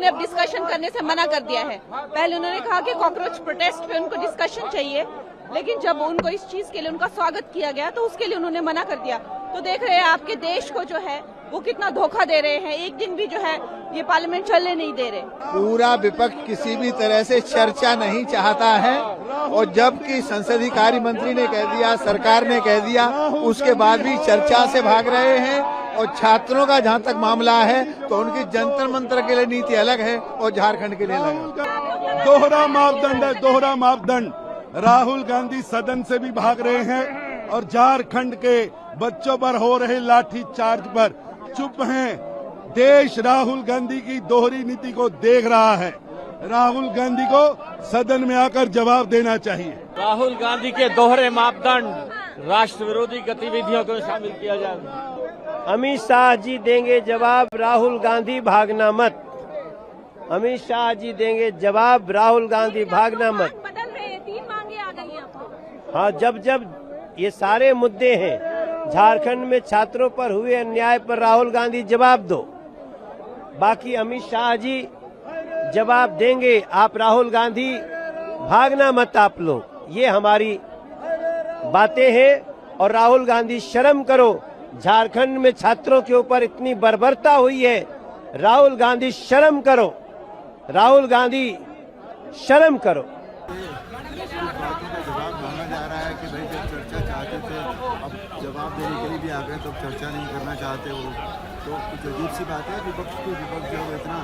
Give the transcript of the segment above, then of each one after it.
उन्होंने अब डिस्कशन करने से मना कर दिया है। पहले उन्होंने कहा कि कॉकरोच प्रोटेस्ट पे उनको डिस्कशन चाहिए, लेकिन जब उनको इस चीज के लिए उनका स्वागत किया गया तो उसके लिए उन्होंने मना कर दिया। तो देख रहे हैं आपके देश को जो है वो कितना धोखा दे रहे हैं, एक दिन भी जो है ये पार्लियामेंट चलने नहीं दे रहे। पूरा विपक्ष किसी भी तरह से चर्चा नहीं चाहता है, और जबकि संसदीय कार्य मंत्री ने कह दिया, सरकार ने कह दिया, उसके बाद भी चर्चा से भाग रहे हैं। और छात्रों का जहां तक मामला है तो उनकी जंतर मंतर के लिए नीति अलग है और झारखंड के लिए अलग है। दोहरा मापदंड है, दोहरा मापदंड। राहुल गांधी सदन से भी भाग रहे हैं और झारखंड के बच्चों पर हो रहे लाठी चार्ज पर चुप हैं। देश राहुल गांधी की दोहरी नीति को देख रहा है। राहुल गांधी को सदन में आकर जवाब देना चाहिए। राहुल गांधी के दोहरे मापदंड, राष्ट्र विरोधी गतिविधियों को शामिल किया जाए। अमित शाह जी देंगे जवाब, राहुल गांधी भागना मत। अमित शाह जी देंगे जवाब, राहुल गांधी भागना मत। बदल रहे हैं, 3 मांगे आ गई हैं। हाँ, जब ये सारे मुद्दे हैं, झारखंड में छात्रों पर हुए अन्याय पर राहुल गांधी जवाब दो। बाकी अमित शाह जी जवाब देंगे, आप राहुल गांधी भागना मत आप लोग। ये हमारी बातें हैं। और राहुल गांधी शर्म करो, झारखंड में छात्रों के ऊपर इतनी बर्बरता हुई है। राहुल गांधी शर्म करो, राहुल गांधी शर्म करो। जवाब मांगा जा रहा है कि भाई जब चर्चा चाहते थे, अब जवाब देने के लिए भी आ गए तो चर्चा नहीं करना चाहते हो, तो कुछ अजीब सी बात है। विपक्ष जो इतना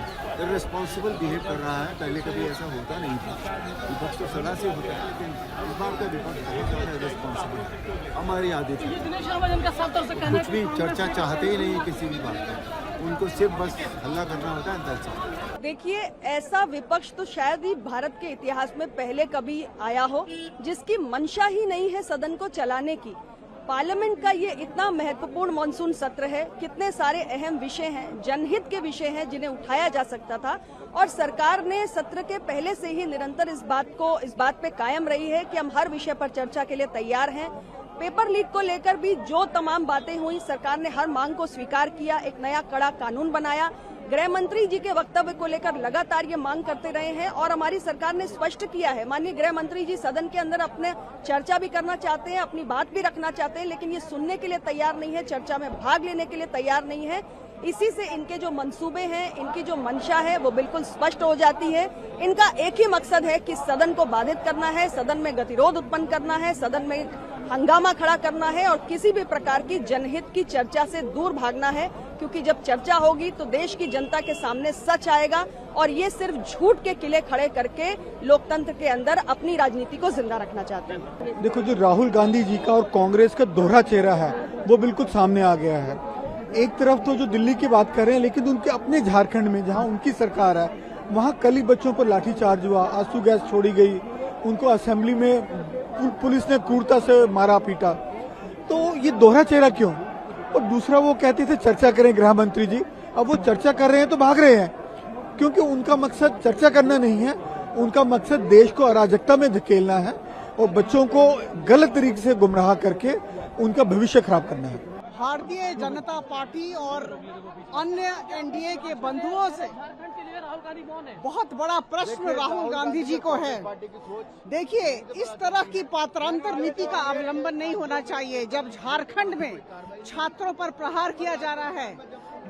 इर्रेस्पॉन्सिबल बिहेव कर रहा है, पहले कभी ऐसा होता नहीं था। विपक्ष तो सदा से होता है, लेकिन इस बार का विपक्ष बहुत ज़्यादा इर्रेस्पॉन्सिबल है। हमारी आदत है, कुछ भी चर्चा चाहते ही नहीं किसी भी बात पर, उनको सिर्फ बस हल्ला करना होता है अंदर से। देखिए, ऐसा विपक्ष तो शायद ही भारत के इतिहास में पहले कभी आया हो जिसकी मंशा ही नहीं है सदन को चलाने की। पार्लियामेंट का ये इतना महत्वपूर्ण मानसून सत्र है, कितने सारे अहम विषय हैं, जनहित के विषय हैं जिन्हें उठाया जा सकता था, और सरकार ने सत्र के पहले से ही निरंतर इस बात पे कायम रही है कि हम हर विषय पर चर्चा के लिए तैयार हैं। पेपर लीक को लेकर भी जो तमाम बातें हुई, सरकार ने हर मांग को स्वीकार किया, एक नया कड़ा कानून बनाया। गृह मंत्री जी के वक्तव्य को लेकर लगातार ये मांग करते रहे हैं और हमारी सरकार ने स्पष्ट किया है। माननीय गृह मंत्री जी सदन के अंदर अपने चर्चा भी करना चाहते हैं, अपनी बात भी रखना चाहते हैं, लेकिन ये सुनने के लिए तैयार नहीं है, चर्चा में भाग लेने के लिए तैयार नहीं है। इसी से इनके जो मंसूबे हैं, इनकी जो मंशा है वो बिल्कुल स्पष्ट हो जाती है। इनका एक ही मकसद है कि सदन को बाधित करना है, सदन में गतिरोध उत्पन्न करना है, सदन में हंगामा खड़ा करना है और किसी भी प्रकार की जनहित की चर्चा से दूर भागना है, क्योंकि जब चर्चा होगी तो देश की जनता के सामने सच आएगा और ये सिर्फ झूठ के किले खड़े करके लोकतंत्र के अंदर अपनी राजनीति को जिंदा रखना चाहते हैं। देखो, जो राहुल गांधी जी का और कांग्रेस का दोहरा चेहरा है वो बिल्कुल सामने आ गया है। एक तरफ तो जो दिल्ली की बात कर रहे हैं, लेकिन उनके अपने झारखंड में जहां उनकी सरकार है वहां कल ही बच्चों पर लाठीचार्ज हुआ, आंसू गैस छोड़ी गई, उनको असेंबली में पुलिस ने क्रूरता से मारा पीटा। तो ये दोहरा चेहरा क्यों? और दूसरा, वो कहते थे चर्चा करें गृह मंत्री जी, अब वो चर्चा कर रहे हैं तो भाग रहे हैं, क्योंकि उनका मकसद चर्चा करना नहीं है, उनका मकसद देश को अराजकता में धकेलना है और बच्चों को गलत तरीके से गुमराह करके उनका भविष्य खराब करना है। भारतीय जनता पार्टी और अन्य एनडीए के बंधुओं से बहुत बड़ा प्रश्न राहुल गांधी जी को है। देखिए, इस तरह की पात्रांतर नीति का अवलंबन नहीं होना चाहिए। जब झारखंड में छात्रों पर प्रहार किया जा रहा है,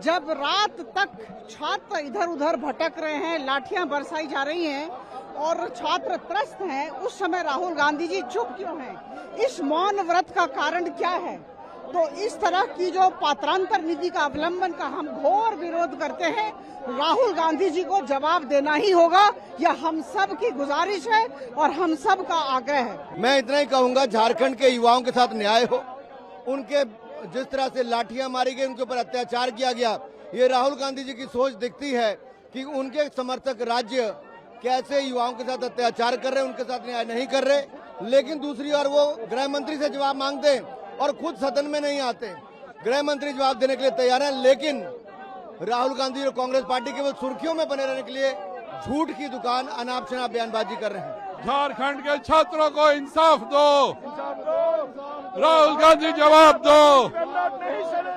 जब रात तक छात्र इधर उधर भटक रहे हैं, लाठियां बरसाई जा रही हैं और छात्र त्रस्त हैं, उस समय राहुल गांधी जी चुप क्यों हैं? इस मौन व्रत का कारण क्या है? तो इस तरह की जो पात्रांतर नीति का अवलंबन का हम घोर विरोध करते हैं। राहुल गांधी जी को जवाब देना ही होगा, यह हम सब की गुजारिश है और हम सब का आग्रह है। मैं इतना ही कहूंगा, झारखंड के युवाओं के साथ न्याय हो। उनके जिस तरह से लाठियां मारी गई, उनके ऊपर अत्याचार किया गया, ये राहुल गांधी जी की सोच दिखती है कि उनके समर्थक राज्य कैसे युवाओं के साथ अत्याचार कर रहे हैं, उनके साथ न्याय नहीं कर रहे। लेकिन दूसरी ओर वो गृह मंत्री से जवाब मांगते हैं और खुद सदन में नहीं आते। गृह मंत्री जवाब देने के लिए तैयार हैं, लेकिन राहुल गांधी और कांग्रेस पार्टी केवल सुर्खियों में बने रहने के लिए झूठ की दुकान, अनाप शनाप बयानबाजी कर रहे हैं। झारखंड के छात्रों को इंसाफ दो। राहुल गांधी जवाब दो।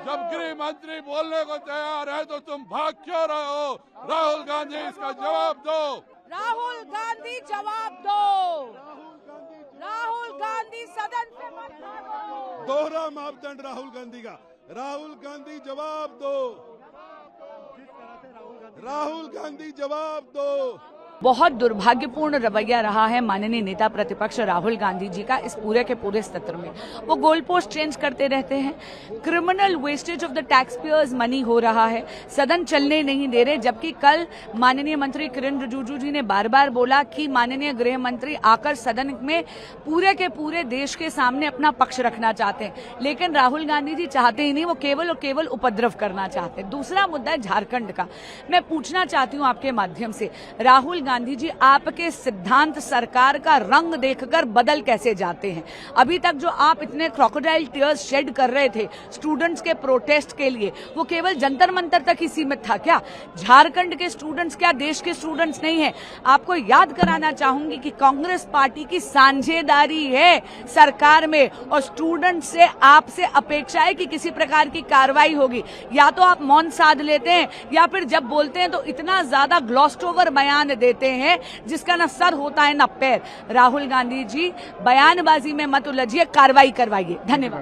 जब गृह मंत्री बोलने को तैयार है तो तुम भाग क्यों रहे हो? राहुल गांधी इसका जवाब दो। राहुल गांधी जवाब दो। राहुल गांधी सदन से मत भागो। दोहरा मापदंड राहुल गांधी का। राहुल गांधी जवाब दो। राहुल गांधी जवाब दो। बहुत दुर्भाग्यपूर्ण रवैया रहा है माननीय नेता प्रतिपक्ष राहुल गांधी जी का इस पूरे के पूरे सत्र में। वो गोल पोस्ट चेंज करते रहते हैं। Criminal wastage of the tax payers money हो रहा है। सदन चलने नहीं दे रहे, जबकि कल माननीय मंत्री किरण रिजिजू जी ने बार बार बोला कि माननीय गृह मंत्री आकर सदन में पूरे के पूरे देश के सामने अपना पक्ष रखना चाहते हैं, लेकिन राहुल गांधी जी चाहते ही नहीं, वो केवल और केवल उपद्रव करना चाहते हैं। दूसरा मुद्दा है झारखंड का। मैं पूछना चाहती हूँ आपके माध्यम से, राहुल गांधी जी आपके सिद्धांत सरकार का रंग देखकर बदल कैसे जाते हैं? अभी तक जो आप इतने क्रोकोडाइल टीयर्स शेड कर रहे थे स्टूडेंट्स के प्रोटेस्ट के लिए, वो केवल जंतर मंतर तक ही सीमित था क्या? झारखंड के स्टूडेंट्स क्या देश के स्टूडेंट्स नहीं है? आपको याद कराना चाहूंगी कि कांग्रेस पार्टी की साझेदारी है सरकार में, और स्टूडेंट से आपसे अपेक्षा है कि किसी प्रकार की कार्रवाई होगी। या तो आप मौन साध लेते हैं, या फिर जब बोलते हैं तो इतना ज्यादा ग्लॉस्ड ओवर बयान देते हैं जिसका न सर होता है न पैर। राहुल गांधी जी, बयानबाजी में मत उलझिए, कार्रवाई करवाइए। धन्यवाद।